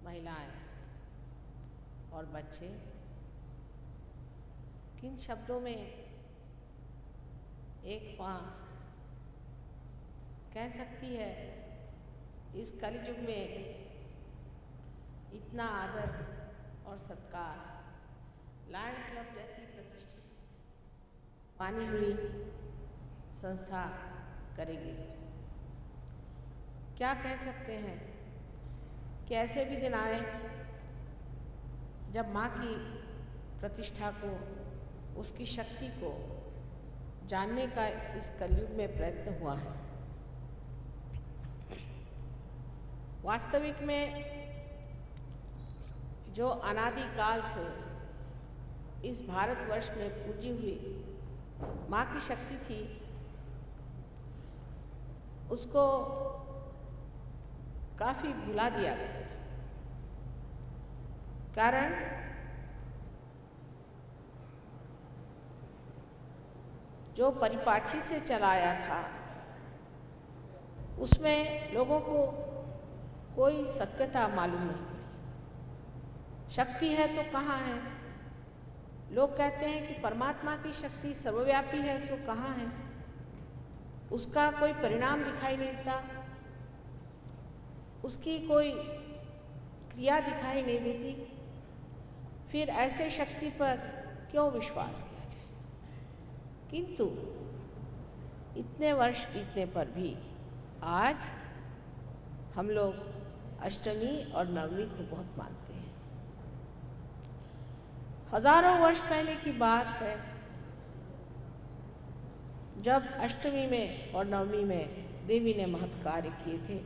महिलाएं और बच्चे किन शब्दों में एक माँ कह सकती है इस कलयुग में इतना आदर और सत्कार लायन क्लब जैसी प्रतिष्ठित मानी हुई संस्था करेगी। क्या कह सकते हैं कि ऐसे भी दिन आए जब माँ की प्रतिष्ठा को, उसकी शक्ति को जानने का इस कलयुग में प्रयत्न हुआ है। वास्तविक में जो अनादिकाल से इस भारतवर्ष में पूजी हुई माँ की शक्ति थी, उसको काफी भुला दिया गया था। कारण जो परिपाठी से चलाया था उसमें लोगों को कोई सत्यता मालूम नहीं पड़ी। शक्ति है तो कहाँ है? लोग कहते हैं कि परमात्मा की शक्ति सर्वव्यापी है, सो कहाँ है? उसका कोई परिणाम दिखाई नहीं देता, उसकी कोई क्रिया दिखाई नहीं देती। फिर ऐसे शक्ति पर क्यों विश्वास किया जाए? किंतु इतने वर्ष बीतने पर भी आज हम लोग अष्टमी और नवमी को बहुत मानते हैं। हजारों वर्ष पहले की बात है जब अष्टमी में और नवमी में देवी ने महत् कार्य किए थे,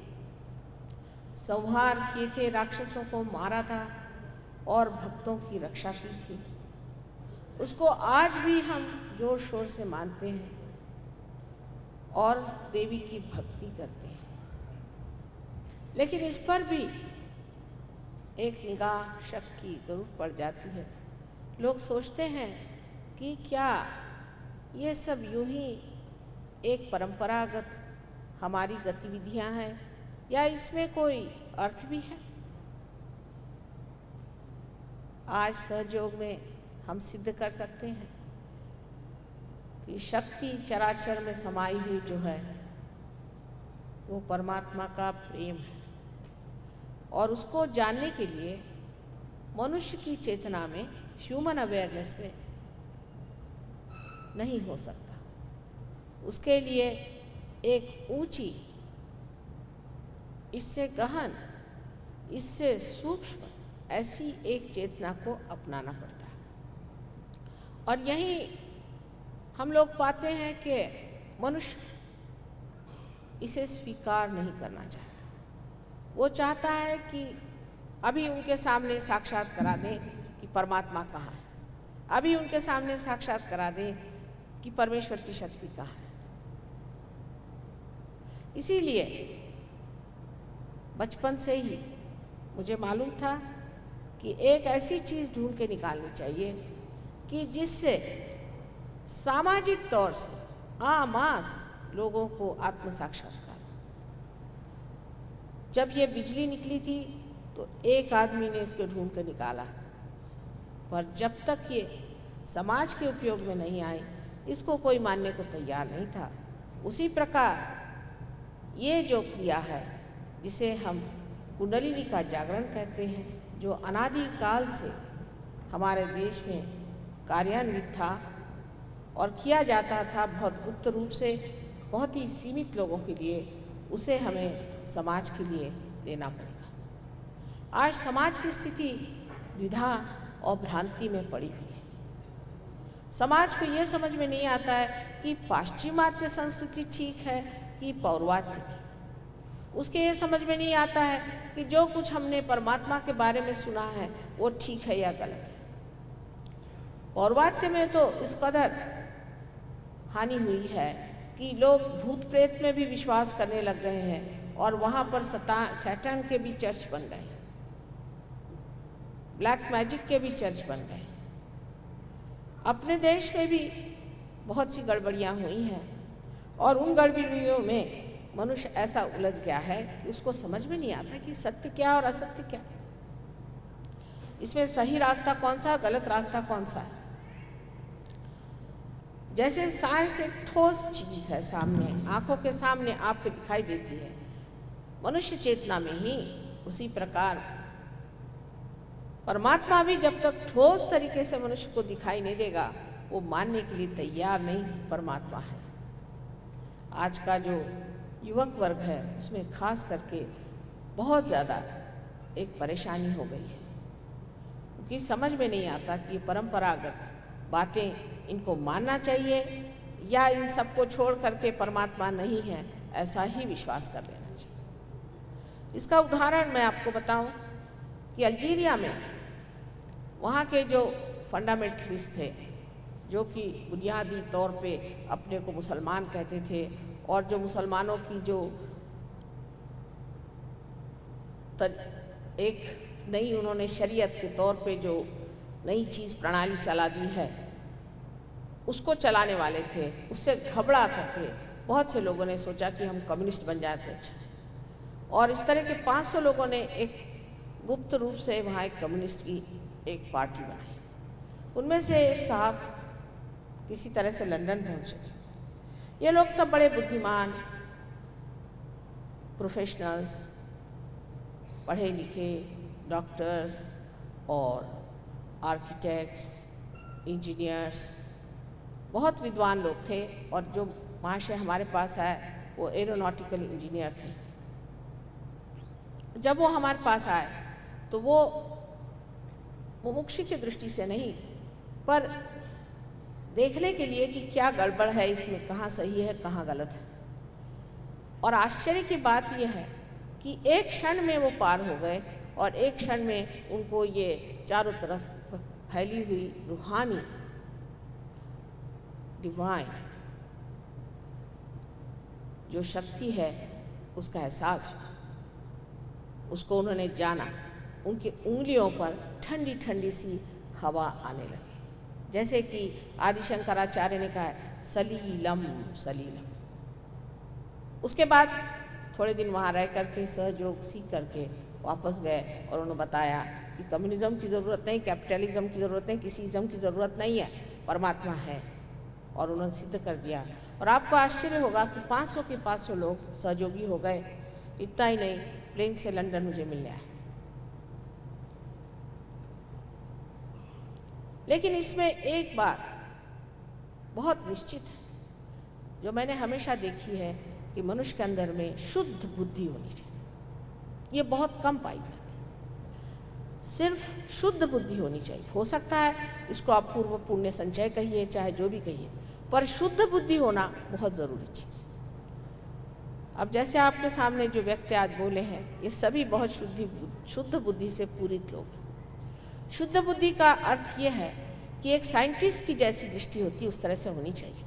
संहार किए थे, राक्षसों को मारा था और भक्तों की रक्षा की थी। उसको आज भी हम जोर शोर से मानते हैं और देवी की भक्ति करते हैं। लेकिन इस पर भी एक निगाह शक की जरूर पड़ जाती है। लोग सोचते हैं कि क्या ये सब यूं ही एक परंपरागत हमारी गतिविधियां हैं या इसमें कोई अर्थ भी है? आज सहयोग में हम सिद्ध कर सकते हैं कि शक्ति चराचर में समाई हुई जो है वो परमात्मा का प्रेम है, और उसको जानने के लिए मनुष्य की चेतना में, ह्यूमन अवेयरनेस में नहीं हो सकता। उसके लिए एक ऊंची, इससे गहन, इससे सूक्ष्म ऐसी एक चेतना को अपनाना पड़ता है। और यही हम लोग पाते हैं कि मनुष्य इसे स्वीकार नहीं करना चाहता। वो चाहता है कि अभी उनके सामने साक्षात करा दें कि परमात्मा कहाँ है, अभी उनके सामने साक्षात करा दें कि परमेश्वर की शक्ति कहाँ है। इसीलिए बचपन से ही मुझे मालूम था कि एक ऐसी चीज़ ढूंढ के निकालनी चाहिए कि जिससे सामाजिक तौर से आमास लोगों को आत्म साक्षात्कार। जब ये बिजली निकली थी तो एक आदमी ने इसको ढूंढ कर निकाला, पर जब तक ये समाज के उपयोग में नहीं आई इसको कोई मानने को तैयार नहीं था। उसी प्रकार ये जो क्रिया है जिसे हम कुंडलिनी का जागरण कहते हैं, जो अनादिकाल से हमारे देश में कार्यान्वित था और किया जाता था बहुत गुप्त रूप से, बहुत ही सीमित लोगों के लिए, उसे हमें समाज के लिए देना पड़ेगा। आज समाज की स्थिति द्विधा और भ्रांति में पड़ी हुई है। समाज को यह समझ में नहीं आता है कि पाश्चिमात्य संस्कृति ठीक है कि पौर्वात्य की। उसके ये समझ में नहीं आता है कि जो कुछ हमने परमात्मा के बारे में सुना है वो ठीक है या गलत है। पौर्वात्य में तो इस कदर हानि हुई है कि लोग भूत प्रेत में भी विश्वास करने लग गए हैं और वहाँ पर सैटन के भी चर्च बन गए, ब्लैक मैजिक के भी चर्च बन गए। अपने देश में भी बहुत सी गड़बड़ियाँ हुई हैं और उन गड़बड़ियों में मनुष्य ऐसा उलझ गया है कि उसको समझ में नहीं आता कि सत्य क्या और असत्य क्या। इसमें सही रास्ता कौन सा, गलत रास्ता कौन सा है। जैसे साइंस एक ठोस चीज़ है, सामने आंखों के सामने आपको दिखाई देती है, मनुष्य चेतना में ही उसी प्रकार परमात्मा भी जब तक ठोस तरीके से मनुष्य को दिखाई नहीं देगा, वो मानने के लिए तैयार नहीं कि परमात्मा है। आज का जो युवक वर्ग है उसमें खास करके बहुत ज़्यादा एक परेशानी हो गई है, क्योंकि समझ में नहीं आता कि ये परंपरागत बातें इनको मानना चाहिए या इन सबको छोड़ करके परमात्मा नहीं है ऐसा ही विश्वास कर लेना चाहिए। इसका उदाहरण मैं आपको बताऊं कि अल्जीरिया में वहाँ के जो फंडामेंटलिस्ट थे, जो कि बुनियादी तौर पे अपने को मुसलमान कहते थे और जो मुसलमानों की जो एक नई उन्होंने शरीयत के तौर पे जो नई चीज़ प्रणाली चला दी है उसको चलाने वाले थे, उससे घबरा करके बहुत से लोगों ने सोचा कि हम कम्युनिस्ट बन जाए तो अच्छा है। और इस तरह के 500 लोगों ने एक गुप्त रूप से वहाँ एक कम्युनिस्ट की एक पार्टी बनाई। उनमें से एक साहब किसी तरह से लंदन पहुँचे। ये लोग सब बड़े बुद्धिमान, प्रोफेशनल्स, पढ़े लिखे डॉक्टर्स और आर्किटेक्ट्स, इंजीनियर्स, बहुत विद्वान लोग थे। और जो महाशय हमारे पास आए वो एरोनॉटिकल इंजीनियर थे। जब वो हमारे पास आए तो वो मुमुक्षु की दृष्टि से नहीं, पर देखने के लिए कि क्या गड़बड़ है इसमें, कहाँ सही है कहाँ गलत है। और आश्चर्य की बात यह है कि एक क्षण में वो पार हो गए और एक क्षण में उनको ये चारों तरफ फैली हुई रूहानी डिवाइन जो शक्ति है उसका एहसास हुआ। उसको उन्होंने जाना। उनकी उंगलियों पर ठंडी ठंडी सी हवा आने लगी, जैसे कि आदि शंकराचार्य ने कहा है सलीलम सलीलम। उसके बाद थोड़े दिन वहाँ रह करके सहयोग सीख करके वापस गए और उन्होंने बताया कि कम्युनिज्म की ज़रूरत नहीं, कैपिटलिज्म की ज़रूरत नहीं, किसी इज़म की ज़रूरत नहीं है, परमात्मा है। और उन्होंने सिद्ध कर दिया। और आपको आश्चर्य होगा कि 500 के 500 लोग सहयोगी हो गए। इतना ही नहीं, प्लेन से लंदन मुझे मिलने आए। लेकिन इसमें एक बात बहुत निश्चित है जो मैंने हमेशा देखी है कि मनुष्य के अंदर में शुद्ध बुद्धि होनी चाहिए। ये बहुत कम पाई जाती है। सिर्फ शुद्ध बुद्धि होनी चाहिए। हो सकता है इसको आप पूर्व पुण्य संचय कहिए, चाहे जो भी कहिए, पर शुद्ध बुद्धि होना बहुत ज़रूरी चीज़ है। अब जैसे आपके सामने जो व्यक्ति आज बोले हैं, ये सभी बहुत शुद्ध बुद्धि से पूरित लोग हैं। शुद्ध बुद्धि का अर्थ ये है कि एक साइंटिस्ट की जैसी दृष्टि होती है उस तरह से होनी चाहिए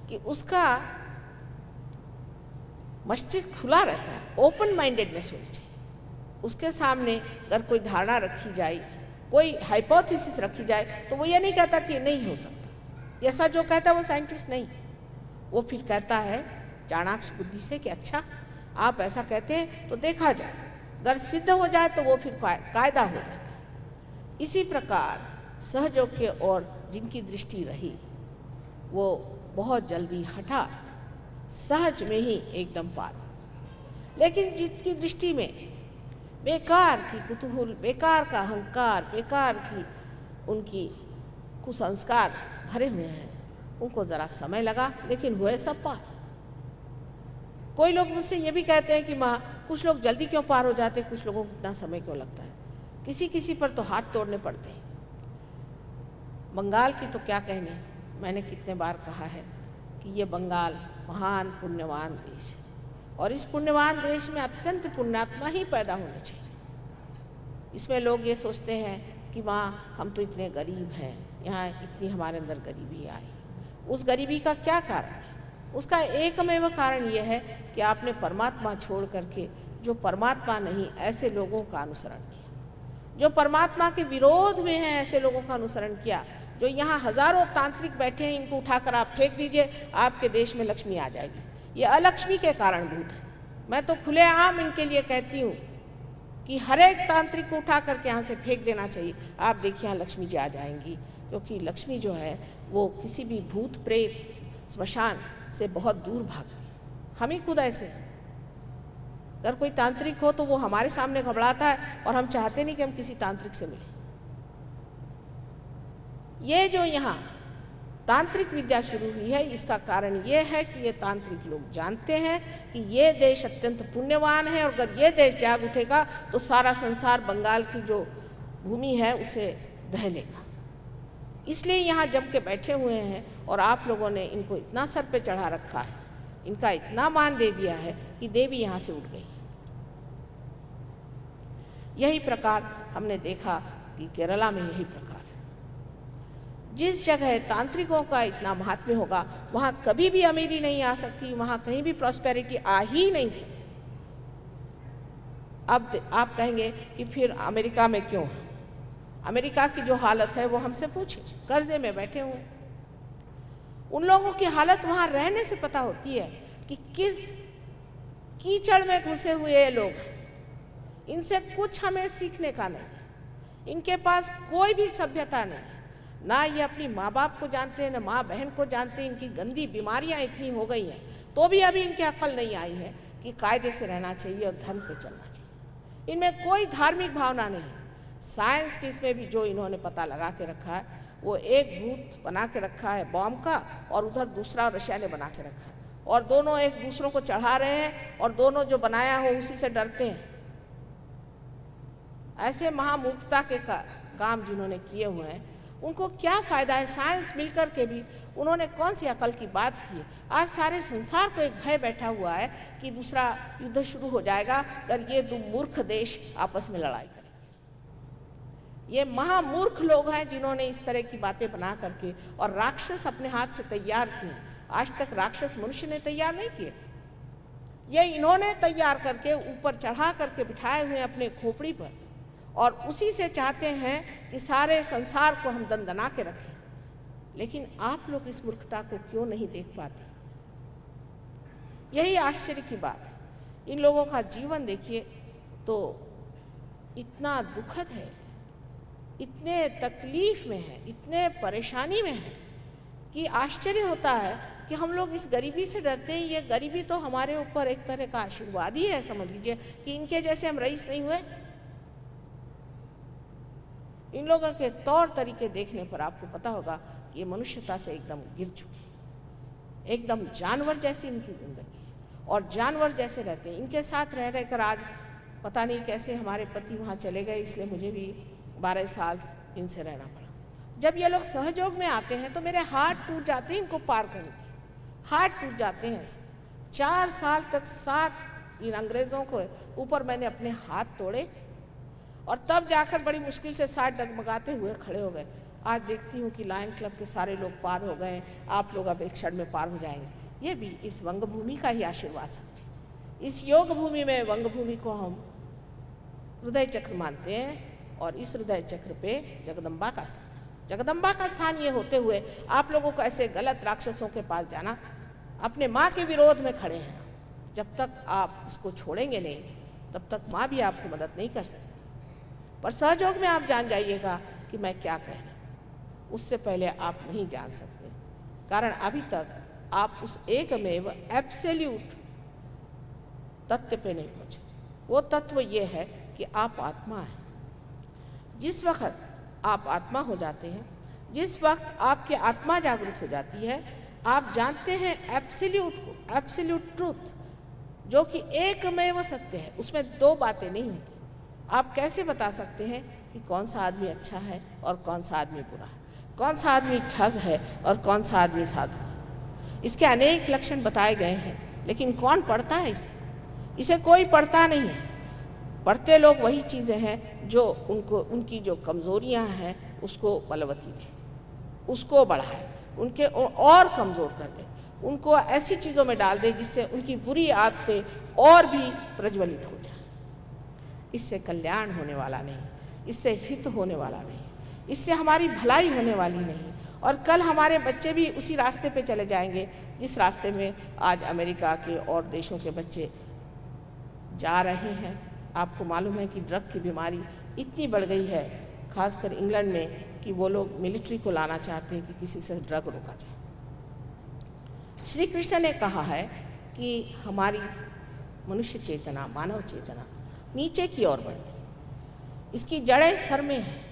कि उसका मस्तिष्क खुला रहता है, ओपन माइंडेडनेस होनी चाहिए। उसके सामने अगर कोई धारणा रखी जाए, कोई हाइपोथेसिस रखी जाए, तो वो ये नहीं कहता कि नहीं हो सकता। ऐसा जो कहता है वो साइंटिस्ट नहीं, वो फिर कहता है चाणाक्ष बुद्धि से कि अच्छा आप ऐसा कहते हैं तो देखा जाए, अगर सिद्ध हो जाए तो वो फिर कायदा हो जाता है। इसी प्रकार सहयोग के और जिनकी दृष्टि रही वो बहुत जल्दी हठात सहज में ही एकदम पार। लेकिन जिनकी दृष्टि में बेकार की कुतूहल, बेकार का अहंकार, बेकार की उनकी कुसंस्कार भरे हुए हैं, उनको ज़रा समय लगा लेकिन हुए सब पार। कोई लोग मुझसे ये भी कहते हैं कि माँ कुछ लोग जल्दी क्यों पार हो जाते, कुछ लोगों को इतना समय क्यों लगता है। किसी किसी पर तो हाथ तोड़ने पड़ते हैं। बंगाल की तो क्या कहने, मैंने कितने बार कहा है कि ये बंगाल महान पुण्यवान देश है और इस पुण्यवान देश में अत्यंत पुण्यात्मा ही पैदा होने चाहिए। इसमें लोग ये सोचते हैं कि माँ हम तो इतने गरीब हैं, यहाँ इतनी हमारे अंदर गरीबी आई। उस गरीबी का क्या कारण है? उसका एकमेव कारण यह है कि आपने परमात्मा छोड़ करके जो परमात्मा नहीं ऐसे लोगों का अनुसरण किया, जो परमात्मा के विरोध में हैं ऐसे लोगों का अनुसरण किया। जो यहाँ हजारों तांत्रिक बैठे हैं, इनको उठाकर आप फेंक दीजिए, आपके देश में लक्ष्मी आ जाएगी। ये अलक्ष्मी के कारणभूत है। मैं तो खुलेआम इनके लिए कहती हूँ कि हर एक तांत्रिक को उठा करके यहाँ से फेंक देना चाहिए। आप देखिए यहाँ लक्ष्मी जी आ जाएंगी, क्योंकि लक्ष्मी जो है वो किसी भी भूत प्रेत स्मशान से बहुत दूर भागती। हम ही खुद ऐसे, अगर कोई तांत्रिक हो तो वो हमारे सामने घबराता है और हम चाहते नहीं कि हम किसी तांत्रिक से मिलें। ये जो यहाँ तांत्रिक विद्या शुरू हुई है, इसका कारण ये है कि ये तांत्रिक लोग जानते हैं कि ये देश अत्यंत पुण्यवान है, और अगर ये देश जाग उठेगा तो सारा संसार बंगाल की जो भूमि है उसे बह लेगा। इसलिए यहाँ जम के बैठे हुए हैं, और आप लोगों ने इनको इतना सर पे चढ़ा रखा है, इनका इतना मान दे दिया है कि देवी यहाँ से उठ गई। यही प्रकार हमने देखा कि केरला में यही प्रकार है। जिस जगह तांत्रिकों का इतना महात्म्य होगा वहाँ कभी भी अमीरी नहीं आ सकती, वहाँ कहीं भी प्रॉस्पेरिटी आ ही नहीं सकती। अब आप कहेंगे कि फिर अमेरिका में क्यों है? अमेरिका की जो हालत है वो हमसे पूछे, कर्जे में बैठे हुए उन लोगों की हालत वहाँ रहने से पता होती है कि किस कीचड़ में घुसे हुए ये लोग हैं। इनसे कुछ हमें सीखने का नहीं, इनके पास कोई भी सभ्यता नहीं, ना ये अपनी माँ बाप को जानते हैं, ना माँ बहन को जानते हैं। इनकी गंदी बीमारियाँ इतनी हो गई हैं, तो भी अभी इनकी अक्ल नहीं आई है कि कायदे से रहना चाहिए और धर्म पे चलना चाहिए। इनमें कोई धार्मिक भावना नहीं। साइंस के इसमें भी जो इन्होंने पता लगा के रखा है, वो एक भूत बना के रखा है बॉम्ब का, और उधर दूसरा रशिया ने बना के रखा है, और दोनों एक दूसरों को चढ़ा रहे हैं, और दोनों जो बनाया हो उसी से डरते हैं। ऐसे महामूर्खता के काम जिन्होंने किए हुए हैं, उनको क्या फ़ायदा है? साइंस मिलकर के भी उन्होंने कौन सी अकल की बात की है? आज सारे संसार को एक भय बैठा हुआ है कि दूसरा युद्ध शुरू हो जाएगा अगर ये दो मूर्ख देश आपस में लड़ाई करेंगे। ये महामूर्ख लोग हैं जिन्होंने इस तरह की बातें बना करके और राक्षस अपने हाथ से तैयार किए। आज तक राक्षस मनुष्य ने तैयार नहीं किए थे, ये इन्होंने तैयार करके ऊपर चढ़ा करके बिठाए हुए अपने खोपड़ी पर, और उसी से चाहते हैं कि सारे संसार को हम दंदना के रखें। लेकिन आप लोग इस मूर्खता को क्यों नहीं देख पाते? यही आश्चर्य की बात है। इन लोगों का जीवन देखिए तो इतना दुखद है, इतने तकलीफ में है, इतने परेशानी में है कि आश्चर्य होता है कि हम लोग इस गरीबी से डरते हैं। ये गरीबी तो हमारे ऊपर एक तरह का आशीर्वाद ही है, समझ लीजिए कि इनके जैसे हम रईस नहीं हुए। इन लोगों के तौर तरीके देखने पर आपको पता होगा कि ये मनुष्यता से एकदम गिर चुके, एकदम जानवर जैसी इनकी जिंदगी है, और जानवर जैसे रहते हैं। इनके साथ रह रहकर आज पता नहीं कैसे हमारे पति वहाँ चले गए, इसलिए मुझे भी 12 साल इनसे रहना पड़ा। जब ये लोग सहयोग में आते हैं तो मेरे हाथ टूट जाते हैं इनको पार करने के, हाथ टूट जाते हैं। 4 साल तक 7 इन अंग्रेज़ों को ऊपर मैंने अपने हाथ तोड़े, और तब जाकर बड़ी मुश्किल से 60 डगमगाते हुए खड़े हो गए। आज देखती हूँ कि लायन क्लब के सारे लोग पार हो गए, आप लोग अब एक क्षण में पार हो जाएंगे। ये भी इस वंग भूमि का ही आशीर्वाद समझे। इस योग भूमि में वंग भूमि को हम हृदय चक्र मानते हैं, और इस हृदय चक्र पे जगदम्बा का स्थान है। जगदम्बा का स्थान ये होते हुए आप लोगों को ऐसे गलत राक्षसों के पास जाना, अपने माँ के विरोध में खड़े हैं। जब तक आप इसको छोड़ेंगे नहीं तब तक माँ भी आपको मदद नहीं कर सकती। पर सहयोग में आप जान जाइएगा कि मैं क्या कह रही हूँ, उससे पहले आप नहीं जान सकते, कारण अभी तक आप उस एकमेव एब्सोल्यूट तत्व पे नहीं पहुँचे। वो तत्व ये है कि आप आत्मा हैं। जिस वक्त आप आत्मा हो जाते हैं, जिस वक्त आपकी आत्मा जागृत हो जाती है, आप जानते हैं एब्सोल्यूट को, एब्सोल्यूट ट्रूथ, जो कि एकमेव सत्य है। उसमें दो बातें नहीं होती। आप कैसे बता सकते हैं कि कौन सा आदमी अच्छा है और कौन सा आदमी बुरा है, कौन सा आदमी ठग है और कौन सा आदमी साधु है? इसके अनेक लक्षण बताए गए हैं, लेकिन कौन पढ़ता है इसे कोई पढ़ता नहीं है। पढ़ते लोग वही चीज़ें हैं जो उनकी जो कमज़ोरियाँ हैं उसको बलवती दे, उसको बढ़ाए, उनके और कमज़ोर कर दे, उनको ऐसी चीज़ों में डाल दे जिससे उनकी बुरी आदतें और भी प्रज्वलित हो जाए। इससे कल्याण होने वाला नहीं, इससे हित होने वाला नहीं, इससे हमारी भलाई होने वाली नहीं। और कल हमारे बच्चे भी उसी रास्ते पे चले जाएंगे जिस रास्ते में आज अमेरिका के और देशों के बच्चे जा रहे हैं। आपको मालूम है कि ड्रग की बीमारी इतनी बढ़ गई है, खासकर इंग्लैंड में, कि वो लोग मिलिट्री को लाना चाहते हैं कि किसी से ड्रग रोका जाए। श्री कृष्ण ने कहा है कि हमारी मनुष्य चेतना, मानव चेतना नीचे की ओर बढ़ती, इसकी जड़ें सर में हैं,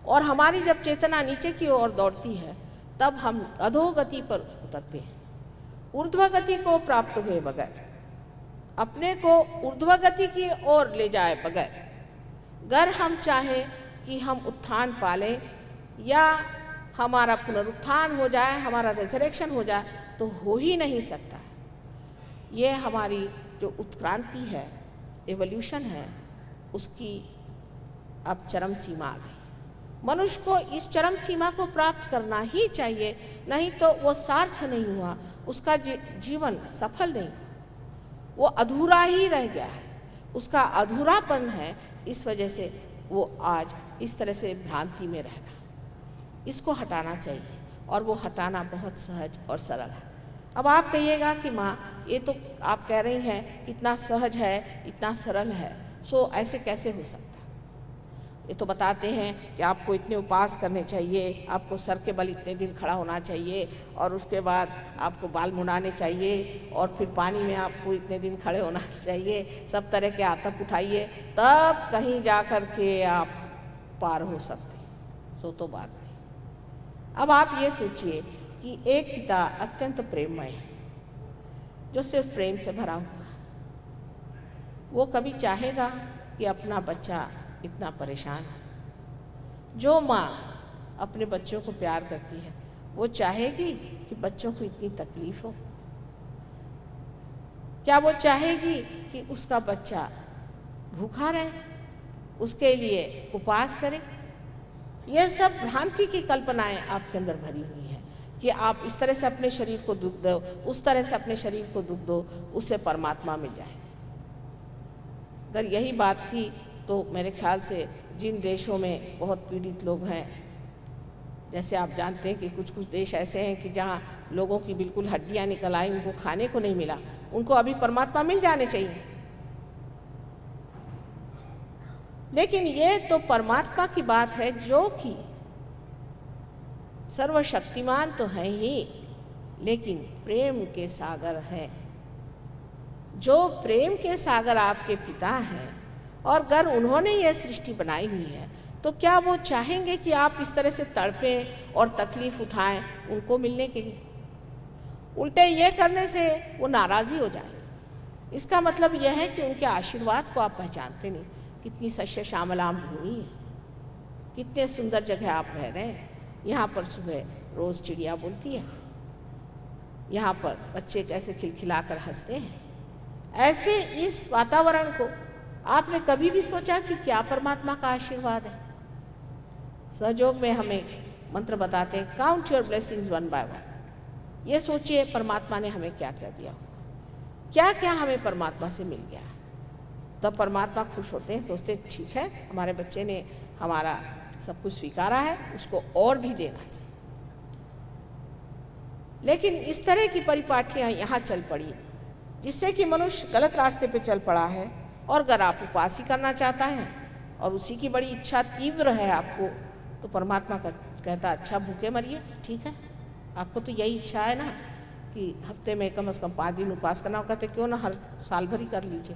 और हमारी जब चेतना नीचे की ओर दौड़ती है तब हम अधोगति पर उतरते हैं। ऊर्ध्वगति को प्राप्त हुए बगैर, अपने को ऊर्ध्वगति की ओर ले जाए बगैर, अगर हम चाहें कि हम उत्थान पालें या हमारा पुनरुत्थान हो जाए, हमारा रिजरेक्शन हो जाए, तो हो ही नहीं सकता। ये हमारी जो उत्क्रांति है, एवोल्यूशन है, उसकी अब चरम सीमा आ गई। मनुष्य को इस चरम सीमा को प्राप्त करना ही चाहिए, नहीं तो वो सार्थ नहीं हुआ, उसका जीवन सफल नहीं, वो अधूरा ही रह गया है, उसका अधूरापन है। इस वजह से वो आज इस तरह से भ्रांति में रह रहा है। इसको हटाना चाहिए, और वो हटाना बहुत सहज और सरल है। अब आप कहिएगा कि माँ, ये तो आप कह रही हैं कितना सहज है, इतना सरल है, सो ऐसे कैसे हो सकता है? ये तो बताते हैं कि आपको इतने उपवास करने चाहिए, आपको सर के बल इतने दिन खड़ा होना चाहिए, और उसके बाद आपको बाल मुड़ाने चाहिए, और फिर पानी में आपको इतने दिन खड़े होना चाहिए, सब तरह के आतप उठाइए, तब कहीं जा कर के आप पार हो सकते। सो तो बात नहीं। अब आप ये सोचिए कि एक पिता अत्यंत प्रेममय है, जो सिर्फ प्रेम से भरा हुआ है, वो कभी चाहेगा कि अपना बच्चा इतना परेशान है? जो माँ अपने बच्चों को प्यार करती है, वो चाहेगी कि बच्चों को इतनी तकलीफ हो? क्या वो चाहेगी कि उसका बच्चा भूखा रहे, उसके लिए उपवास करे? यह सब भ्रांति की कल्पनाएं आपके अंदर भरी हुई हैं कि आप इस तरह से अपने शरीर को दुख दो, उस तरह से अपने शरीर को दुख दो, उससे परमात्मा मिल जाएगा। अगर यही बात थी तो मेरे ख्याल से जिन देशों में बहुत पीड़ित लोग हैं, जैसे आप जानते हैं कि कुछ कुछ देश ऐसे हैं कि जहाँ लोगों की बिल्कुल हड्डियाँ निकल आई, उनको खाने को नहीं मिला, उनको अभी परमात्मा मिल जाने चाहिए। लेकिन ये तो परमात्मा की बात है, जो कि सर्वशक्तिमान तो है ही, लेकिन प्रेम के सागर हैं। जो प्रेम के सागर आपके पिता हैं, और अगर उन्होंने ये सृष्टि बनाई हुई है, तो क्या वो चाहेंगे कि आप इस तरह से तड़पें और तकलीफ उठाएं उनको मिलने के लिए? उल्टे ये करने से वो नाराज़ी हो जाएंगे। इसका मतलब यह है कि उनके आशीर्वाद को आप पहचानते नहीं। कितनी सस्य श्यामलाम भूमि है, कितने सुंदर जगह आप रह रहे हैं। यहाँ पर सुबह रोज़ चिड़िया बोलती है, यहाँ पर बच्चे कैसे खिलखिलाकर हंसते हैं। ऐसे इस वातावरण को आपने कभी भी सोचा कि क्या परमात्मा का आशीर्वाद है? सहयोग में हमें मंत्र बताते हैं, count your blessings one by one. ये सोचिए परमात्मा ने हमें क्या क्या दिया, क्या क्या हमें परमात्मा से मिल गया। तब परमात्मा खुश होते हैं, सोचते हैं ठीक है, हमारे बच्चे ने हमारा सब कुछ स्वीकारा है, उसको और भी देना चाहिए। लेकिन इस तरह की परिपाटियाँ यहाँ चल पड़ी, जिससे कि मनुष्य गलत रास्ते पे चल पड़ा है। और अगर आप उपवास ही करना चाहता है और उसी की बड़ी इच्छा तीव्र है आपको, तो परमात्मा का कहता अच्छा भूखे मरिए, ठीक है, आपको तो यही इच्छा है ना कि हफ्ते में कम से कम 5 दिन उपवास करना। कहते क्यों ना हर साल भर ही कर लीजिए।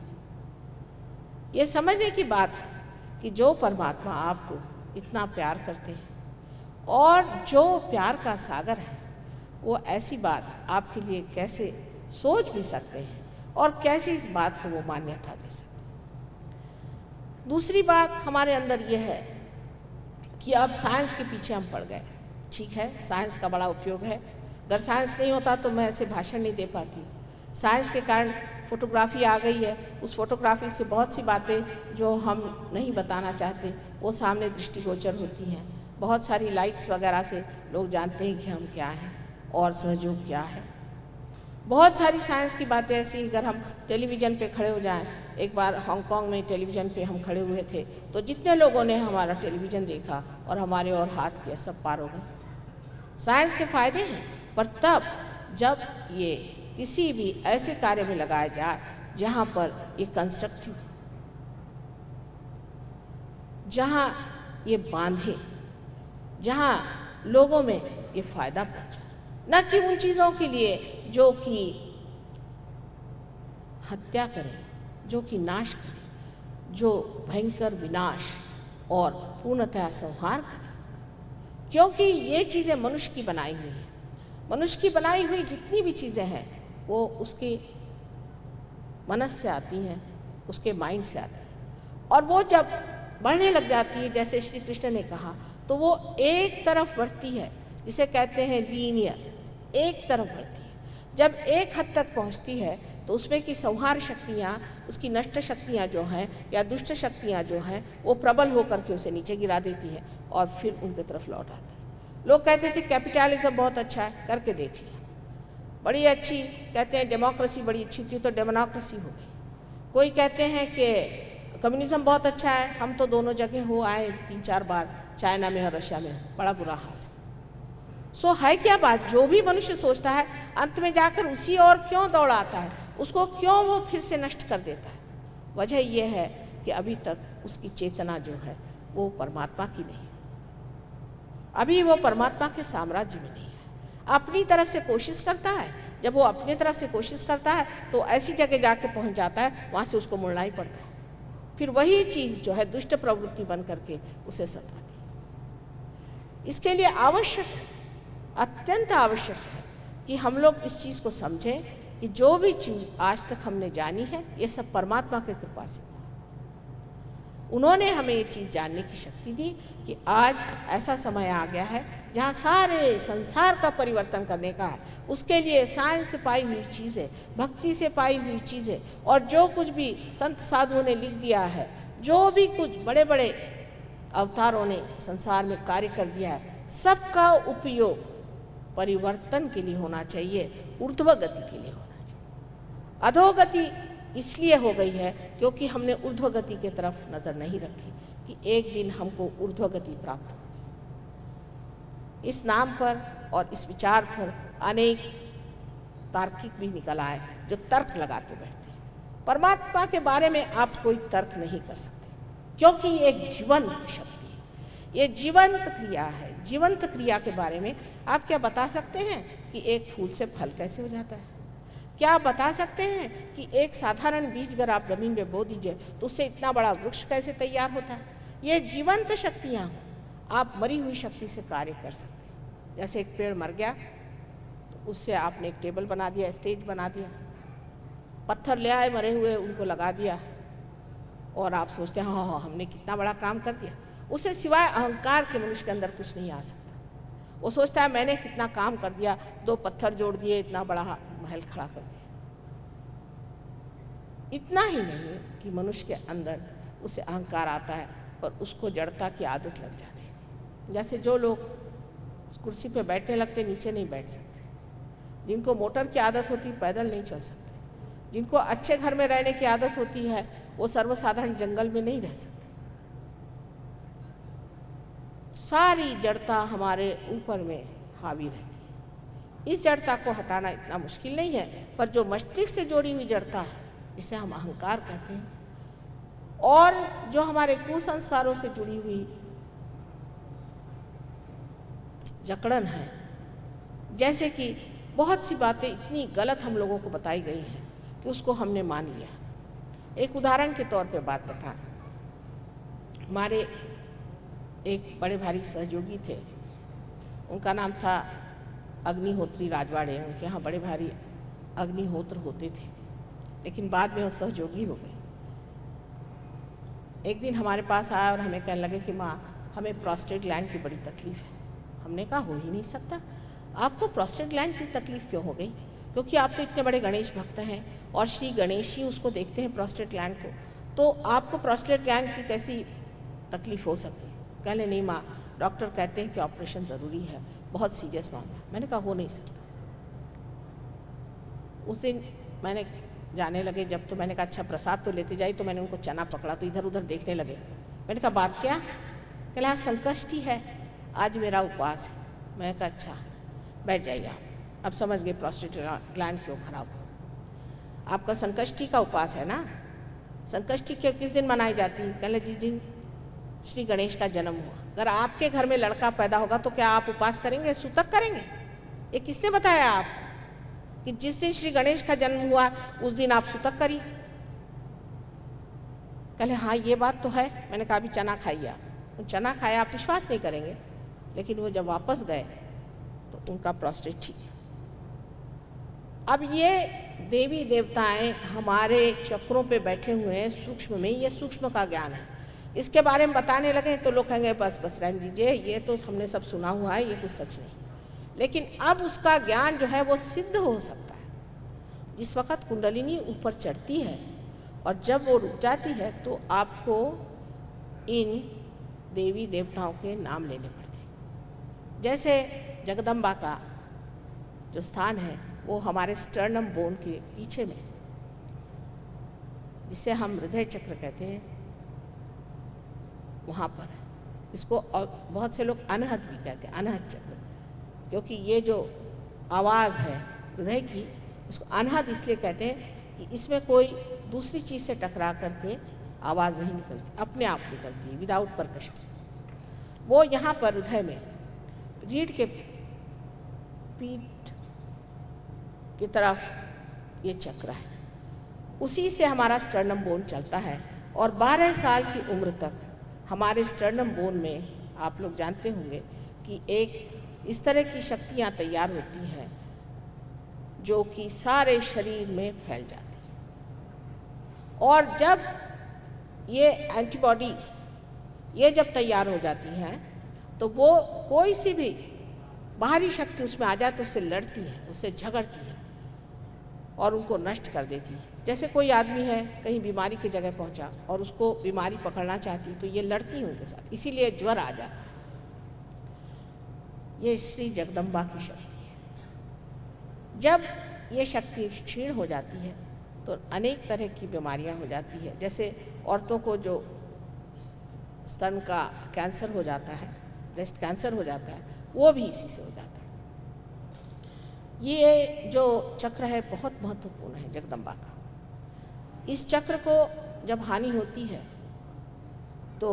ये समझने की बात है कि जो परमात्मा आपको इतना प्यार करते हैं और जो प्यार का सागर है, वो ऐसी बात आपके लिए कैसे सोच भी सकते हैं और कैसे इस बात को वो मान्यता दे सकते हैं। दूसरी बात हमारे अंदर ये है कि अब साइंस के पीछे हम पड़ गए। ठीक है, साइंस का बड़ा उपयोग है, अगर साइंस नहीं होता तो मैं ऐसे भाषण नहीं दे पाती। साइंस के कारण फोटोग्राफी आ गई है, उस फोटोग्राफी से बहुत सी बातें जो हम नहीं बताना चाहते वो सामने दृष्टिगोचर होती हैं। बहुत सारी लाइट्स वगैरह से लोग जानते हैं कि हम क्या हैं और सहयोग क्या है। बहुत सारी साइंस की बातें ऐसी, अगर हम टेलीविज़न पे खड़े हो जाएं, एक बार हांगकांग में टेलीविज़न पे हम खड़े हुए थे तो जितने लोगों ने हमारा टेलीविज़न देखा और हमारे और हाथ किया, सब पार हो गए। साइंस के फायदे हैं, पर तब जब ये किसी भी ऐसे कार्य में लगाया जाए जहाँ पर ये कंस्ट्रक्टिव, जहाँ ये बांधे, जहाँ लोगों में ये फायदा पहुँचा, न कि उन चीज़ों के लिए जो कि हत्या करें, जो कि नाश करें, जो भयंकर विनाश और पूर्णतः संहार करें। क्योंकि ये चीज़ें मनुष्य की बनाई हुई हैं। मनुष्य की बनाई हुई जितनी भी चीज़ें हैं वो उसके मनस से आती हैं, उसके माइंड से आती हैं, और वो जब बढ़ने लग जाती है, जैसे श्री कृष्ण ने कहा, तो वो एक तरफ बढ़ती है, जिसे कहते हैं लीनियर, एक तरफ बढ़ती है। जब एक हद तक पहुंचती है तो उसमें की संहार शक्तियाँ, उसकी नष्ट शक्तियाँ जो हैं या दुष्ट शक्तियाँ जो हैं वो प्रबल होकर के उसे नीचे गिरा देती है और फिर उनकी तरफ लौट आती है। लोग कहते थे कैपिटलिज्म बहुत अच्छा है, करके देख लिया, बड़ी अच्छी, कहते हैं डेमोक्रेसी बड़ी अच्छी थी तो डेमोक्रेसी हो गई। कोई कहते हैं कि कम्युनिज्म बहुत अच्छा है, हम तो दोनों जगह हो आए 3-4 बार, चाइना में और रशिया में, बड़ा बुरा हाल है। सो है क्या बात, जो भी मनुष्य सोचता है अंत में जाकर उसी और क्यों दौड़ाता है, उसको क्यों वो फिर से नष्ट कर देता है? वजह यह है कि अभी तक उसकी चेतना जो है वो परमात्मा की नहीं, अभी वो परमात्मा के साम्राज्य में नहीं है। अपनी तरफ से कोशिश करता है, जब वो अपनी तरफ से कोशिश करता है तो ऐसी जगह जाके पहुंच जाता है, वहाँ से उसको मुड़ना ही पड़ता है। फिर वही चीज़ जो है दुष्ट प्रवृत्ति बन करके उसे सताती है। इसके लिए आवश्यक है, अत्यंत आवश्यक है कि हम लोग इस चीज़ को समझें कि जो भी चीज़ आज तक हमने जानी है ये सब परमात्मा की कृपा से। उन्होंने हमें ये चीज़ जानने की शक्ति दी कि आज ऐसा समय आ गया है जहाँ सारे संसार का परिवर्तन करने का है। उसके लिए साइंस से पाई हुई चीज़ें, भक्ति से पाई हुई चीज़ें, और जो कुछ भी संत साधुओं ने लिख दिया है, जो भी कुछ बड़े बड़े अवतारों ने संसार में कार्य कर दिया है, सबका उपयोग परिवर्तन के लिए होना चाहिए, ऊर्ध्व गति के लिए होना चाहिए। अधोगति इसलिए हो गई है क्योंकि हमने ऊर्ध्व गति की तरफ नज़र नहीं रखी कि एक दिन हमको ऊर्ध्व गति प्राप्त हो। इस नाम पर और इस विचार पर अनेक तार्किक भी निकल आए जो तर्क लगाते बैठते हैं। परमात्मा के बारे में आप कोई तर्क नहीं कर सकते, क्योंकि ये एक जीवंत शक्ति है, ये जीवंत क्रिया है। जीवंत क्रिया के बारे में आप क्या बता सकते हैं कि एक फूल से फल कैसे हो जाता है? क्या आप बता सकते हैं कि एक साधारण बीज अगर आप ज़मीन में बो दीजिए तो उससे इतना बड़ा वृक्ष कैसे तैयार होता है? ये जीवंत शक्तियाँ हैं, आप मरी हुई शक्ति से कार्य कर सकते हैं। जैसे एक पेड़ मर गया तो उससे आपने एक टेबल बना दिया, स्टेज बना दिया, पत्थर ले आए मरे हुए उनको लगा दिया, और आप सोचते हैं हाँ हमने कितना बड़ा काम कर दिया। उससे सिवाय अहंकार के मनुष्य के अंदर कुछ नहीं आ सकता। वो सोचता है मैंने कितना काम कर दिया, 2 पत्थर जोड़ दिए, इतना बड़ा महल खड़ा कर दिया। इतना ही नहीं कि मनुष्य के अंदर उसे अहंकार आता है और उसको जड़ता की आदत लग जाती है। जैसे जो लोग कुर्सी पे बैठने लगते नीचे नहीं बैठ सकते, जिनको मोटर की आदत होती पैदल नहीं चल सकते, जिनको अच्छे घर में रहने की आदत होती है वो सर्वसाधारण जंगल में नहीं रह सकते। सारी जड़ता हमारे ऊपर में हावी रहती है। इस जड़ता को हटाना इतना मुश्किल नहीं है, पर जो मस्तिष्क से जोड़ी हुई जड़ता है जिसे हम अहंकार कहते हैं, और जो हमारे कुसंस्कारों से जुड़ी हुई जकड़न है, जैसे कि बहुत सी बातें इतनी गलत हम लोगों को बताई गई हैं कि उसको हमने मान लिया। एक उदाहरण के तौर पे बात बता, हमारे एक बड़े भारी सहयोगी थे, उनका नाम था अग्निहोत्री राजवाड़े। उनके यहाँ बड़े भारी अग्निहोत्र होते थे, लेकिन बाद में वो सहयोगी हो गए। एक दिन हमारे पास आया और हमें कहने लगे कि माँ हमें प्रोस्टेट ग्लैंड की बड़ी तकलीफ़ है। हमने कहा हो ही नहीं सकता, आपको प्रोस्टेट ग्लैंड की तकलीफ़ क्यों हो गई? क्योंकि आप तो इतने बड़े गणेश भक्त हैं और श्री गणेश ही उसको देखते हैं प्रोस्टेट ग्लैंड को, तो आपको प्रोस्टेट ग्लैंड की कैसी तकलीफ़ हो सकती है? कहले नहीं माँ, डॉक्टर कहते हैं कि ऑपरेशन ज़रूरी है, बहुत सीरियस मामला। मैंने कहा हो नहीं सकता। उस दिन मैंने जाने लगे जब, तो मैंने कहा अच्छा प्रसाद तो लेते जाइए, तो मैंने उनको चना पकड़ा तो इधर उधर देखने लगे। मैंने कहा बात क्या? कहले हाँ संकष्टी है, आज मेरा उपवास है। मैंने कहा अच्छा बैठ जाइए आप। अब समझ गए प्रोस्टेट ग्लैंड क्यों खराब हो। आपका संकष्टी का उपवास है ना? संकष्टी किस दिन मनाई जाती है? कहले जिस दिन श्री गणेश का जन्म हुआ। अगर आपके घर में लड़का पैदा होगा तो क्या आप उपवास करेंगे, सूतक करेंगे? ये किसने बताया आपको कि जिस दिन श्री गणेश का जन्म हुआ उस दिन आप सूतक करिए? कहले हाँ ये बात तो है। मैंने कहा अभी चना खाइए आप। चना खाया, आप विश्वास नहीं करेंगे, लेकिन वो जब वापस गए तो उनका प्रोस्टेट ठीक। अब ये देवी देवताएं हमारे चक्रों पे बैठे हुए हैं सूक्ष्म में, ये सूक्ष्म का ज्ञान है। इसके बारे में बताने लगे तो लोग कहेंगे बस बस रहने दीजिए, ये तो हमने सब सुना हुआ है, ये कुछ सच नहीं। लेकिन अब उसका ज्ञान जो है वो सिद्ध हो सकता है। जिस वक्त कुंडलिनी ऊपर चढ़ती है और जब वो रुक जाती है तो आपको इन देवी देवताओं के नाम लेने पड़ते हैं। जैसे जगदम्बा का जो स्थान है वो हमारे स्टर्नम बोन के पीछे में, जिसे हम हृदय चक्र कहते हैं, वहाँ पर है। इसको और बहुत से लोग अनहत भी कहते हैं, अनहत चक्र, क्योंकि ये जो आवाज़ है हृदय की, इसको अनहत इसलिए कहते हैं कि इसमें कोई दूसरी चीज़ से टकरा करके आवाज़ नहीं निकलती, अपने आप निकलती है, विदाउट परकशन। वो यहाँ पर हृदय में रीढ़ के पीठ की तरफ ये चक्र है, उसी से हमारा स्टर्नम बोन चलता है। और 12 साल की उम्र तक हमारे स्टर्नम बोन में आप लोग जानते होंगे कि एक इस तरह की शक्तियाँ तैयार होती हैं जो कि सारे शरीर में फैल जाती हैं। और जब ये एंटीबॉडीज़ ये जब तैयार हो जाती हैं तो वो कोई सी भी बाहरी शक्ति उसमें आ जाए तो उससे लड़ती है, उससे झगड़ती है और उनको नष्ट कर देती है। जैसे कोई आदमी है कहीं बीमारी की जगह पहुंचा और उसको बीमारी पकड़ना चाहती तो ये लड़ती है उनके साथ, इसीलिए ज्वर आ जाता है। ये श्री जगदम्बा की शक्ति है। जब ये शक्ति क्षीण हो जाती है तो अनेक तरह की बीमारियां हो जाती है। जैसे औरतों को जो स्तन का कैंसर हो जाता है, ब्रेस्ट कैंसर हो जाता है, वो भी इसी से हो जाता है। ये जो चक्र है बहुत महत्वपूर्ण है जगदम्बा का। इस चक्र को जब हानि होती है तो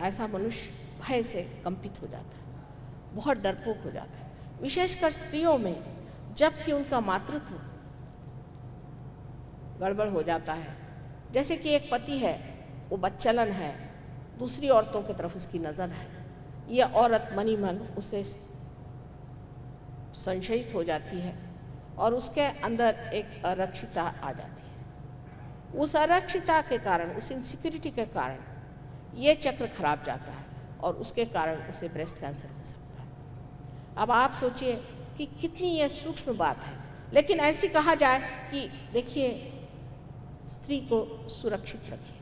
ऐसा मनुष्य भय से कंपित हो जाता है, बहुत डरपोक हो जाता है, विशेषकर स्त्रियों में, जबकि उनका मातृत्व गड़बड़ हो जाता है। जैसे कि एक पति है, वो बच्चलन है, दूसरी औरतों की तरफ उसकी नज़र है, यह औरत मनी मन उससे संशयित हो जाती है और उसके अंदर एक अरक्षिता आ जाती है। उस अरक्षिता के कारण, उस इनसिक्योरिटी के कारण ये चक्र खराब जाता है और उसके कारण उसे ब्रेस्ट कैंसर हो सकता है। अब आप सोचिए कि कितनी ये सूक्ष्म बात है, लेकिन ऐसी कहा जाए कि देखिए स्त्री को सुरक्षित रखिए,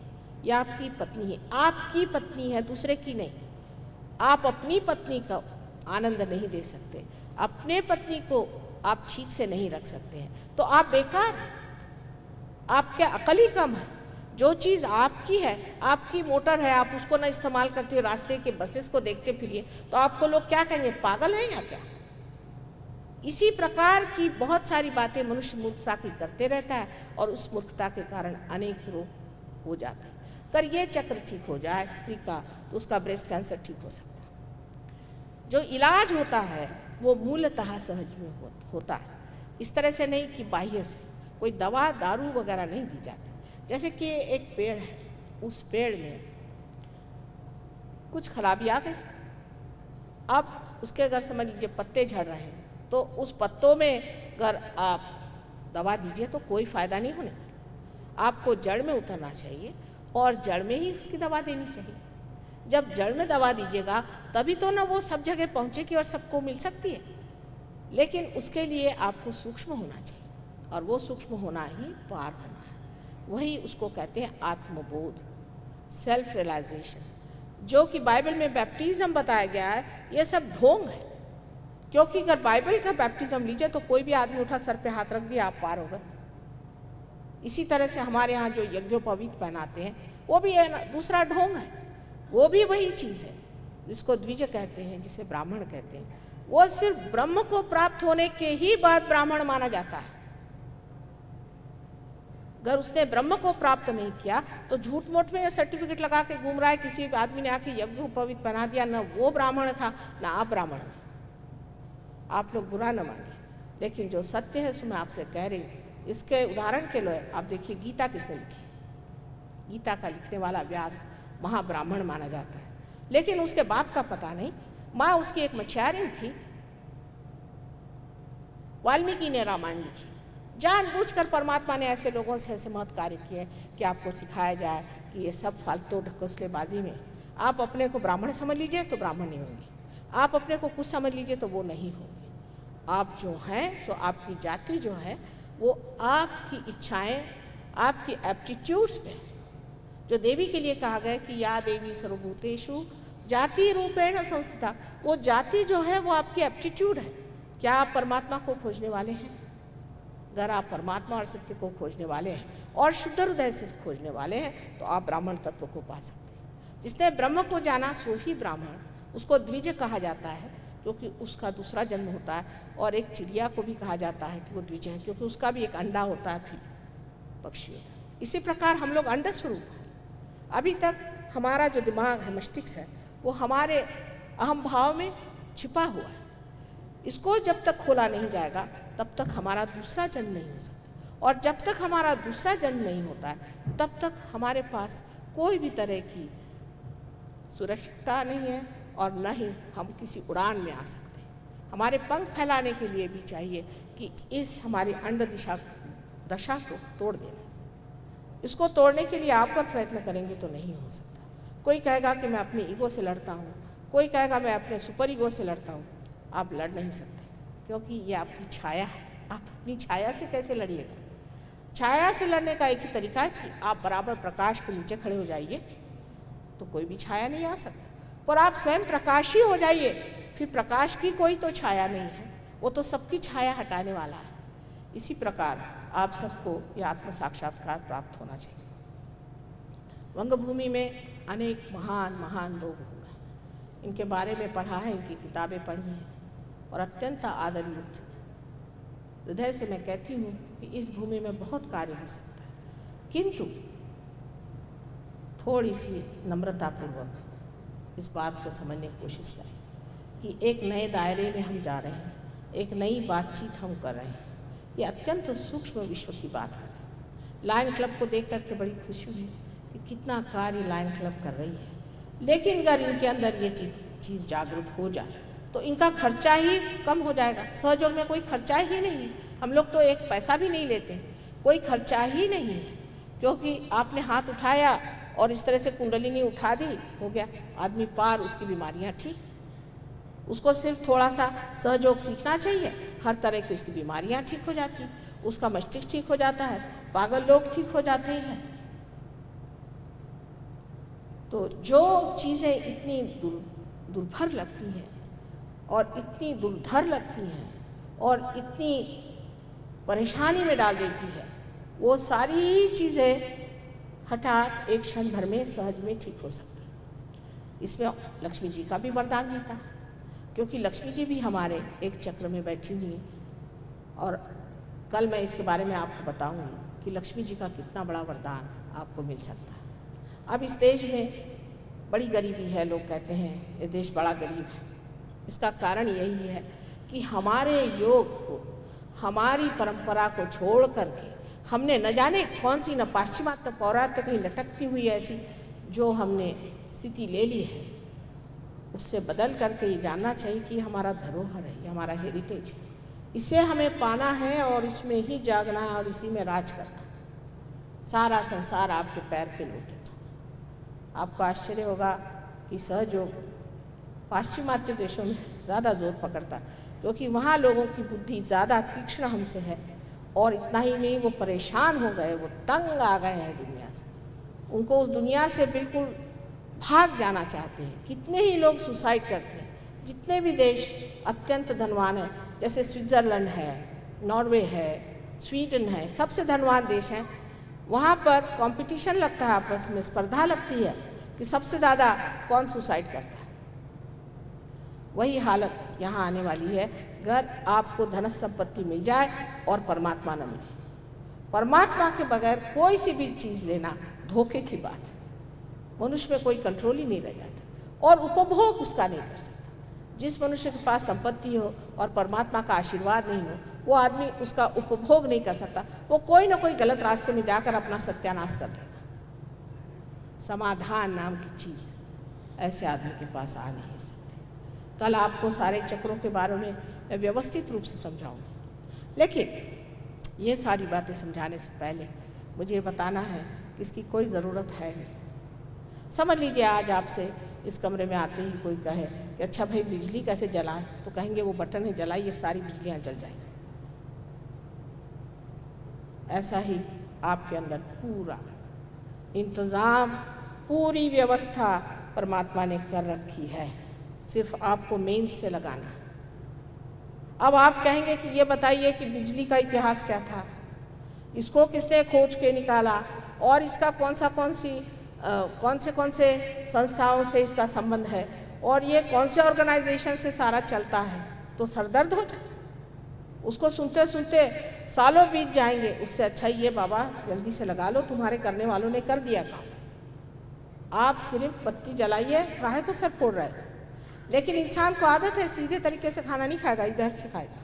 यह आपकी पत्नी है, आपकी पत्नी है, दूसरे की नहीं। आप अपनी पत्नी का आनंद नहीं दे सकते, अपने पत्नी को आप ठीक से नहीं रख सकते हैं तो आप बेकार, आपके अकल ही कम है। जो चीज़ आपकी है, आपकी मोटर है, आप उसको ना इस्तेमाल करते हो, रास्ते के बसेस को देखते फिरिए तो आपको लोग क्या कहेंगे, पागल है या क्या? इसी प्रकार की बहुत सारी बातें मनुष्य मूर्खता की करते रहता है और उस मूर्खता के कारण अनेक रोग हो जाते हैं। अगर ये चक्र ठीक हो जाए स्त्री का तो उसका ब्रेस्ट कैंसर ठीक हो सकता है। जो इलाज होता है वो मूलतः सहज में होता है, इस तरह से नहीं कि बाह्य से कोई दवा दारू वगैरह नहीं दी जाती। जैसे कि एक पेड़ है, उस पेड़ में कुछ खराबी आ गई, अब उसके अगर समझ लीजिए पत्ते झड़ रहे हैं तो उस पत्तों में अगर आप दवा दीजिए तो कोई फ़ायदा नहीं होने, आपको जड़ में उतरना चाहिए और जड़ में ही उसकी दवा देनी चाहिए। जब जड़ में दवा दीजिएगा तभी तो ना वो सब जगह पहुँचेगी और सबको मिल सकती है, लेकिन उसके लिए आपको सूक्ष्म होना चाहिए और वो सूक्ष्म होना ही पार होना है। वही उसको कहते हैं आत्मबोध, सेल्फ रियलाइजेशन, जो कि बाइबल में बैप्टिज्म बताया गया है। ये सब ढोंग है, क्योंकि अगर बाइबल का बैप्टिज्म लीजिए तो कोई भी आदमी उठा सर पे हाथ रख दिया आप पार हो गए। इसी तरह से हमारे यहाँ जो यज्ञोपवीत पहनाते हैं वो भी दूसरा ढोंग है, वो भी वही चीज़ है जिसको द्विज कहते हैं, जिसे ब्राह्मण कहते हैं। वो सिर्फ ब्रह्म को प्राप्त होने के ही बाद ब्राह्मण माना जाता है। अगर उसने ब्रह्म को प्राप्त नहीं किया तो झूठ मूठ में सर्टिफिकेट लगा के घूम रहा है, किसी आदमी ने आके यज्ञ उपवित बना दिया, न वो ब्राह्मण था न आप ब्राह्मण। आप लोग बुरा न मानिए, लेकिन जो सत्य है सो मैं आपसे कह रही हूँ। इसके उदाहरण के लिए आप देखिए गीता किसने लिखी। गीता का लिखने वाला व्यास महाब्राह्मण माना जाता है, लेकिन उसके बाप का पता नहीं। माँ उसकी एक मछुआरिन थी। वाल्मीकि ने रामायण लिखी। जानबूझकर परमात्मा ने ऐसे लोगों से ऐसे महत् कार्य किए कि आपको सिखाया जाए कि ये सब फालतू ढकोसलेबाजी में आप अपने को ब्राह्मण समझ लीजिए तो ब्राह्मण नहीं होंगे, आप अपने को कुछ समझ लीजिए तो वो नहीं होंगे। आप जो हैं सो आपकी जाति जो है वो आपकी इच्छाएं, आपकी एप्टीट्यूड्स पे, जो देवी के लिए कहा गया कि या देवी सर्वभूतेषु जाति रूपेण संस्थिता, वो जाति जो है वो आपकी एप्टीट्यूड है। क्या आप परमात्मा को खोजने वाले हैं? अगर आप परमात्मा और सत्य को खोजने वाले हैं और शुद्ध हृदय से खोजने वाले हैं तो आप ब्राह्मण तत्व को पा सकते हैं। जिसने ब्रह्म को जाना सो ही ब्राह्मण, उसको द्विज कहा जाता है क्योंकि उसका दूसरा जन्म होता है। और एक चिड़िया को भी कहा जाता है कि वो द्विज है क्योंकि उसका भी एक अंडा होता है, फिर पक्षी होता है। इसी प्रकार हम लोग अंड स्वरूप हैं। अभी तक हमारा जो दिमाग है, मस्तिष्क है, वो हमारे अहम भाव में छिपा हुआ है। इसको जब तक खोला नहीं जाएगा तब तक हमारा दूसरा जन्म नहीं हो सकता, और जब तक हमारा दूसरा जन्म नहीं होता है तब तक हमारे पास कोई भी तरह की सुरक्षितता नहीं है और न ही हम किसी उड़ान में आ सकते हैं। हमारे पंख फैलाने के लिए भी चाहिए कि इस हमारी अंड दशा को तोड़ देना। इसको तोड़ने के लिए आप अगर प्रयत्न करेंगे तो नहीं हो सकता। कोई कहेगा कि मैं अपनी ईगो से लड़ता हूँ, कोई कहेगा मैं अपने सुपर ईगो से लड़ता हूँ। आप लड़ नहीं सकते क्योंकि ये आपकी छाया है। आप अपनी छाया से कैसे लड़िएगा? छाया से लड़ने का एक ही तरीका है कि आप बराबर प्रकाश के नीचे खड़े हो जाइए तो कोई भी छाया नहीं आ सकता, पर आप स्वयं प्रकाशी हो जाइए, फिर प्रकाश की कोई तो छाया नहीं है, वो तो सबकी छाया हटाने वाला है। इसी प्रकार आप सबको ये आत्म साक्षात्कार प्राप्त होना चाहिए। वंगभूमि में अनेक महान महान लोग हो गए, इनके बारे में पढ़ा है, इनकी किताबें पढ़ी हैं और अत्यंत आदर युक्त हृदय से मैं कहती हूँ कि इस भूमि में बहुत कार्य हो सकता है, किंतु थोड़ी सी नम्रतापूर्वक इस बात को समझने की कोशिश करें कि एक नए दायरे में हम जा रहे हैं, एक नई बातचीत हम कर रहे हैं। ये अत्यंत सूक्ष्म विश्व की बात है। लायन क्लब को देख करके बड़ी खुशी हुई कि कितना कार्य लायन क्लब कर रही है, लेकिन अगर इनके अंदर ये चीज़ जागृत हो जाए तो इनका खर्चा ही कम हो जाएगा। सहयोग में कोई खर्चा ही नहीं है, हम लोग तो एक पैसा भी नहीं लेते, कोई खर्चा ही नहीं है, क्योंकि आपने हाथ उठाया और इस तरह से कुंडलिनी उठा दी, हो गया आदमी पार, उसकी बीमारियां ठीक। उसको सिर्फ थोड़ा सा सहयोग सीखना चाहिए, हर तरह की उसकी बीमारियां ठीक हो जाती, उसका मस्तिष्क ठीक हो जाता है, पागल लोग ठीक हो जाते हैं। तो जो चीज़ें इतनी दुर्भर लगती हैं और इतनी दुर्धर लगती हैं और इतनी परेशानी में डाल देती है, वो सारी चीज़ें हठात एक क्षण भर में सहज में ठीक हो सकती है। इसमें लक्ष्मी जी का भी वरदान मिलता है, क्योंकि लक्ष्मी जी भी हमारे एक चक्र में बैठी हुई हैं। और कल मैं इसके बारे में आपको बताऊंगी कि लक्ष्मी जी का कितना बड़ा वरदान आपको मिल सकता है। अब इस देश में बड़ी गरीबी है, लोग कहते हैं ये देश बड़ा गरीब है। इसका कारण यही है कि हमारे योग को, हमारी परंपरा को छोड़ करके हमने न जाने कौन सी, न पाश्चिमात्य पौरात्य कहीं लटकती हुई ऐसी जो हमने स्थिति ले ली है, उससे बदल करके ये जानना चाहिए कि हमारा धरोहर है, ये हमारा हेरिटेज है, इसे हमें पाना है और इसमें ही जागना है और इसी में राज करना है। सारा संसार आपके पैर पे लौटेगा। आपको आश्चर्य होगा कि सहयोग पाश्चिमात्य देशों में ज़्यादा जोर पकड़ता है, क्योंकि वहाँ लोगों की बुद्धि ज़्यादा तीक्ष्ण हमसे है। और इतना ही नहीं, वो परेशान हो गए, वो तंग आ गए हैं दुनिया से, उनको उस दुनिया से बिल्कुल भाग जाना चाहते हैं। कितने ही लोग सुसाइड करते हैं। जितने भी देश अत्यंत धनवान हैं, जैसे स्विट्ज़रलैंड है, नॉर्वे है, स्वीडन है, सबसे धनवान देश हैं, वहाँ पर कंपटीशन लगता है, आपस में स्पर्धा लगती है कि सबसे ज़्यादा कौन सुसाइड करता है। वही हालत यहाँ आने वाली है अगर आपको धन संपत्ति मिल जाए और परमात्मा न मिले। परमात्मा के बगैर कोई सी भी चीज़ लेना धोखे की बात है। मनुष्य में कोई कंट्रोल ही नहीं रह जाता और उपभोग उसका नहीं कर सकता। जिस मनुष्य के पास संपत्ति हो और परमात्मा का आशीर्वाद नहीं हो, वो आदमी उसका उपभोग नहीं कर सकता। वो कोई ना कोई गलत रास्ते में जाकर अपना सत्यानाश कर देगा। समाधान नाम की चीज़ ऐसे आदमी के पास आ नहीं सकती। कल आपको सारे चक्रों के बारे में मैं व्यवस्थित रूप से समझाऊंगी, लेकिन ये सारी बातें समझाने से पहले मुझे बताना है कि इसकी कोई ज़रूरत है नहीं। समझ लीजिए आज आपसे इस कमरे में आते ही कोई कहे कि अच्छा भाई बिजली कैसे जलाएं, तो कहेंगे वो बटन है जलाइए सारी बिजलियां जल जाएंगी। ऐसा ही आपके अंदर पूरा इंतज़ाम, पूरी व्यवस्था परमात्मा ने कर रखी है, सिर्फ आपको मेंस से लगाना। अब आप कहेंगे कि ये बताइए कि बिजली का इतिहास क्या था, इसको किसने खोज के निकाला और इसका कौन से संस्थाओं से इसका संबंध है और ये कौन से ऑर्गेनाइजेशन से सारा चलता है, तो सरदर्द हो जाए। उसको सुनते सुनते सालों बीत जाएंगे। उससे अच्छा ये बाबा जल्दी से लगा लो, तुम्हारे करने वालों ने कर दिया काम। आप सिर्फ बत्ती जलाइए, काहे को सर फोड़ रहे हो। लेकिन इंसान को आदत है सीधे तरीके से खाना नहीं खाएगा, इधर से खाएगा।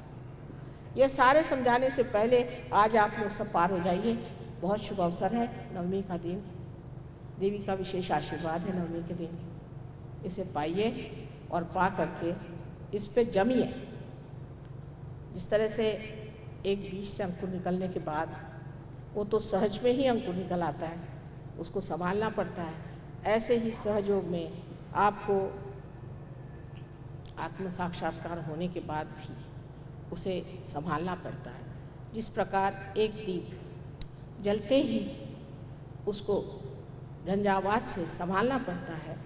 ये सारे समझाने से पहले आज आप लोग सब पार हो जाइए। बहुत शुभ अवसर है, नवमी का दिन, देवी का विशेष आशीर्वाद है नवमी के दिन। इसे पाइए और पा करके इस पे जमिए। जिस तरह से एक बीज से अंकुर निकलने के बाद वो तो सहज में ही अंकुर निकल आता है, उसको संभालना पड़ता है। ऐसे ही सहयोग में आपको आत्म साक्षात्कार होने के बाद भी उसे संभालना पड़ता है। जिस प्रकार एक दीप जलते ही उसको झंझावात से संभालना पड़ता है,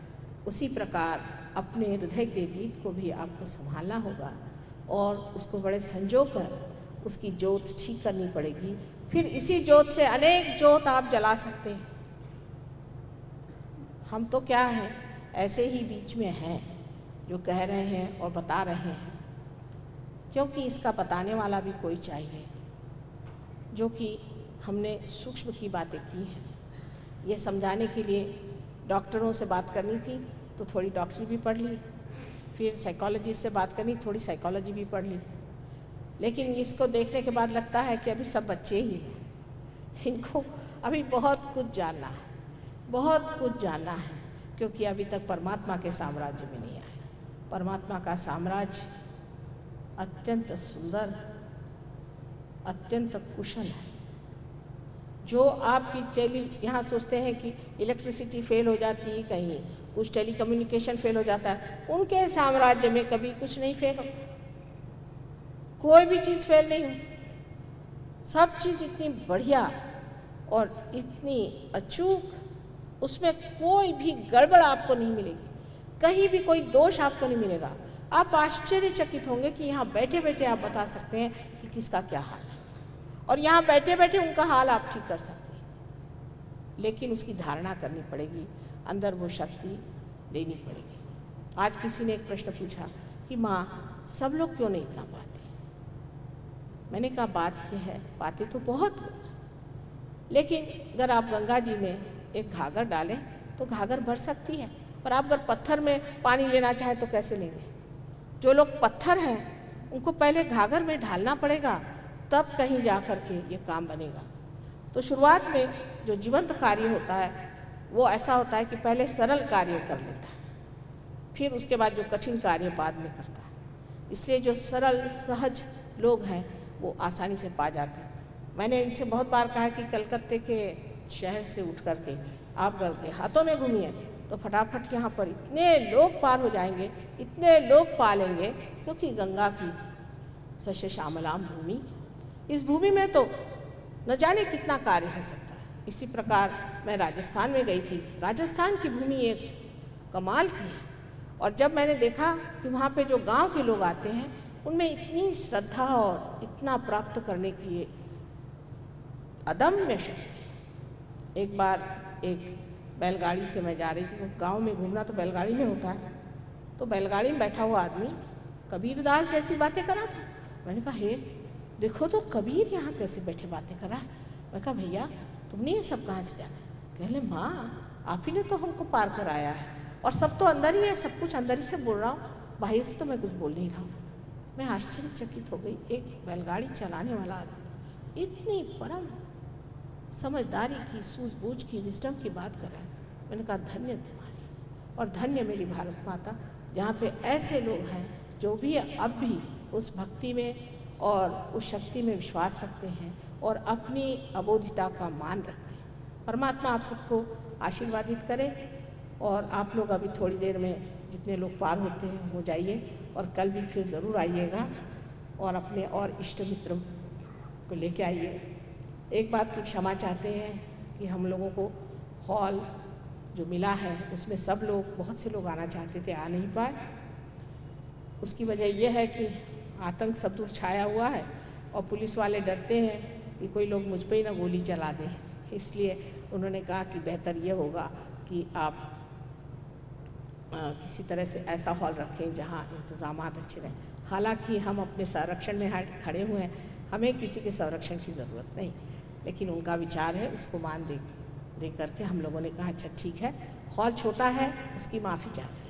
उसी प्रकार अपने हृदय के दीप को भी आपको संभालना होगा और उसको बड़े संजो कर उसकी जोत ठीक करनी पड़ेगी। फिर इसी जोत से अनेक जोत आप जला सकते हैं। हम तो क्या हैं, ऐसे ही बीच में हैं जो कह रहे हैं और बता रहे हैं, क्योंकि इसका बताने वाला भी कोई चाहिए। जो कि हमने सूक्ष्म की बातें की हैं, ये समझाने के लिए डॉक्टरों से बात करनी थी तो थोड़ी डॉक्टरी भी पढ़ ली, फिर साइकोलॉजिस्ट से बात करनी थोड़ी साइकोलॉजी भी पढ़ ली। लेकिन इसको देखने के बाद लगता है कि अभी सब बच्चे ही हैं, इनको अभी बहुत कुछ जानना है, बहुत कुछ जानना है, क्योंकि अभी तक परमात्मा के साम्राज्य में नहीं आए। परमात्मा का साम्राज्य अत्यंत सुंदर, अत्यंत कुशल है। जो आपकी यहाँ सोचते हैं कि इलेक्ट्रिसिटी फेल हो जाती है, कहीं कुछ टेलीकम्युनिकेशन फेल हो जाता है, उनके साम्राज्य में कभी कुछ नहीं फेल होता, कोई भी चीज़ फेल नहीं होती। सब चीज़ इतनी बढ़िया और इतनी अचूक, उसमें कोई भी गड़बड़ आपको नहीं मिलेगी, कहीं भी कोई दोष आपको नहीं मिलेगा। आप आश्चर्यचकित होंगे कि यहाँ बैठे बैठे आप बता सकते हैं कि किसका क्या हाल है, और यहाँ बैठे बैठे उनका हाल आप ठीक कर सकते हैं। लेकिन उसकी धारणा करनी पड़ेगी, अंदर वो शक्ति लेनी पड़ेगी। आज किसी ने एक प्रश्न पूछा कि माँ सब लोग क्यों नहीं इतना पाते। मैंने कहा बात यह है, पाते तो बहुत लोग, लेकिन अगर आप गंगा जी में एक घाघर डालें तो घाघर भर सकती है, पर आप अगर पत्थर में पानी लेना चाहें तो कैसे लेंगे। जो लोग पत्थर हैं उनको पहले घाघर में ढालना पड़ेगा, तब कहीं जा कर के ये काम बनेगा। तो शुरुआत में जो जीवंत कार्य होता है वो ऐसा होता है कि पहले सरल कार्य कर लेता है, फिर उसके बाद जो कठिन कार्य बाद में करता है। इसलिए जो सरल सहज लोग हैं वो आसानी से पा जाते हैं। मैंने इनसे बहुत बार कहा कि कलकत्ते के शहर से उठ कर के आप अगर देहातों में घूमिए तो फटाफट यहाँ पर इतने लोग पार हो जाएंगे, इतने लोग पा लेंगे, क्योंकि गंगा की सस्य श्यामलाम भूमि, इस भूमि में तो न जाने कितना कार्य हो सकता है। इसी प्रकार मैं राजस्थान में गई थी। राजस्थान की भूमि एक कमाल की है, और जब मैंने देखा कि वहाँ पे जो गांव के लोग आते हैं उनमें इतनी श्रद्धा और इतना प्राप्त करने की अदम्य शक्ति। एक बार एक बैलगाड़ी से मैं जा रही थी, गांव में घूमना तो बैलगाड़ी में होता है, तो बैलगाड़ी में बैठा हुआ आदमी कबीरदास जैसी बातें कर रहा था। मैंने कहा हे देखो तो कबीर यहाँ कैसे बैठे बातें कर रहा है। मैं कहा भैया तुमने ये सब कहाँ से जाना? कहले माँ आप ही ने तो हमको पार कराया है और सब तो अंदर ही है, सब कुछ अंदर ही से बोल रहा हूँ, बाहर से तो मैं कुछ बोल नहीं रहा हूँ। मैं आश्चर्यचकित हो गई, एक बैलगाड़ी चलाने वाला आदमी इतनी परम समझदारी की, सूझबूझ की, विजडम की बात कर रहा है। मैंने कहा धन्य तुम्हारी और धन्य मेरी भारत माता, जहाँ पे ऐसे लोग हैं जो भी अब भी उस भक्ति में और उस शक्ति में विश्वास रखते हैं और अपनी अबोधिता का मान रखते हैं। परमात्मा आप सबको आशीर्वादित करे और आप लोग अभी थोड़ी देर में जितने लोग पार होते हैं हो जाइए और कल भी फिर ज़रूर आइएगा और अपने और इष्ट मित्र को लेके आइए। एक बात की क्षमा चाहते हैं कि हम लोगों को हॉल जो मिला है उसमें सब लोग, बहुत से लोग आना चाहते थे, आ नहीं पाए। उसकी वजह यह है कि आतंक सब दूर छाया हुआ है और पुलिस वाले डरते हैं कि कोई लोग मुझ पे ही ना गोली चला दें, इसलिए उन्होंने कहा कि बेहतर ये होगा कि आप किसी तरह से ऐसा हॉल रखें जहाँ इंतज़ामात अच्छे रहें। हालांकि हम अपने संरक्षण में खड़े हुए हैं, हमें किसी के संरक्षण की ज़रूरत नहीं, लेकिन उनका विचार है, उसको मान दे करके हम लोगों ने कहा अच्छा ठीक है, हॉल छोटा है उसकी माफ़ी चाहते हैं।